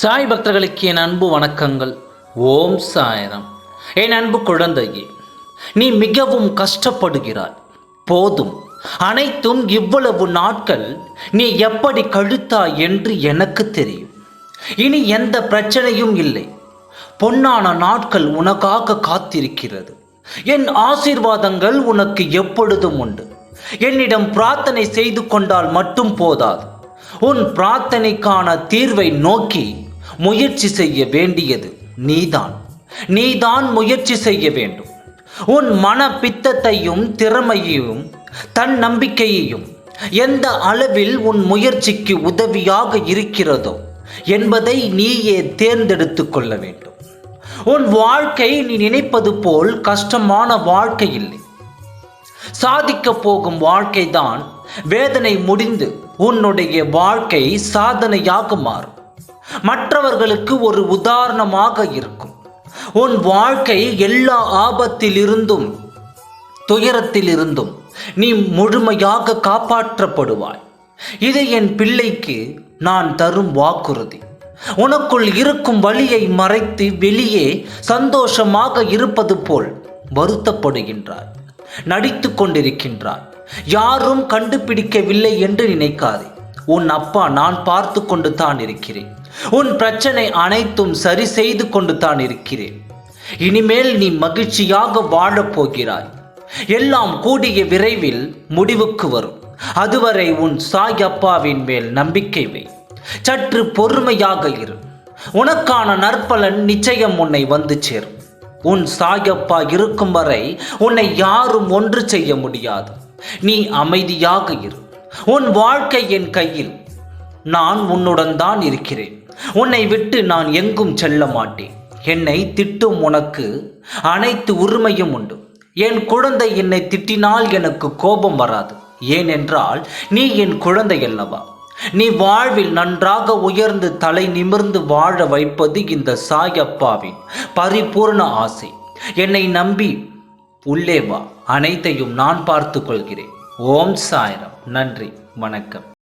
சாய் பக்தர்களுக்கு என் அன்பு வணக்கங்கள். ஓம் சாய்ராம். என் அன்பு குழந்தையே, நீ மிகவும் கஷ்டப்படுகிறாய். போதும், அனைத்தும் இவ்வளவு நாட்கள் நீ எப்படி கழித்தாய் என்று எனக்கு தெரியும். இனி எந்த பிரச்சனையும் இல்லை. பொன்னான நாட்கள் உனக்காக காத்திருக்கிறது. என் ஆசீர்வாதங்கள் உனக்கு எப்பொழுதும் உண்டு. என்னிடம் பிரார்த்தனை செய்து கொண்டால் மட்டும் போதாது. உன் பிரார்த்தனைக்கான தீர்வை நோக்கி முயற்சி செய்ய வேண்டியது நீதான் முயற்சி செய்ய வேண்டும். உன் மன பித்தத்தையும் திறமையையும் தன் நம்பிக்கையையும் எந்த அளவில் உன் முயற்சிக்கு உதவியாக இருக்கிறதோ என்பதை நீயே தேர்ந்தெடுத்து கொள்ள வேண்டும். உன் வாழ்க்கை நீ நினைப்பது போல் கஷ்டமான வாழ்க்கை இல்லை. சாதிக்க போகும் வாழ்க்கைதான் வேதனை முடிந்து உன்னுடைய வாழ்க்கை சாதனையாக மாறும். மற்றவர்களுக்கு ஒரு உதாரணமாக இருக்கும். உன் வாழ்க்கை எல்லா ஆபத்திலிருந்தும் துயரத்திலிருந்தும் நீ முழுமையாக காப்பாற்றப்படுவாய். இது என் பிள்ளைக்கு நான் தரும் வாக்குறுதி. உனக்குள் இருக்கும் வலியை மறைத்து வெளியே சந்தோஷமாக இருப்பது போல் வருத்தப்படுகின்றாய், நடித்து கொண்டிருக்கின்றாய். யாரும் கண்டுபிடிக்கவில்லை என்று நினைக்காதே. உன் அப்பா நான் பார்த்து கொண்டு தான் இருக்கிறேன். உன் பிரச்சனை அனைத்தும் சரி செய்து கொண்டு தான் இருக்கிறேன். இனிமேல் நீ மகிழ்ச்சியாக வாழப் போகிறாய். எல்லாம் கூடிய விரைவில் முடிவுக்கு வரும். அதுவரை உன் சாய் அப்பாவின் மேல் நம்பிக்கை வை. சற்று பொறுமையாக இரு. உனக்கான நற்பலன் நிச்சயம் உன்னை வந்து சேரும். உன் சாயப்பா இருக்கும் வரை உன்னை யாரும் ஒன்று செய்ய முடியாது. நீ அமைதியாக இரு. உன் வாழ்க்கை என் கையில். நான் உன்னுடன் தான் இருக்கிறேன். உன்னை விட்டு நான் எங்கும் செல்ல மாட்டேன். என்னை திட்டும் உனக்கு அனைத்து உரிமையும் உண்டு. என் குழந்தை என்னை திட்டினால் எனக்கு கோபம் வராது. ஏனென்றால் நீ என் குழந்தை அல்லவா. நீ வாழ்வில் நன்றாக உயர்ந்து தலை நிமிர்ந்து வாழ வைப்பது இந்த சாயப்பாவின் பரிபூர்ண ஆசை. என்னை நம்பி உள்ளே வா. அனைத்தையும் நான் பார்த்து கொள்கிறேன். ஓம் சாய்ராம். நன்றி, வணக்கம்.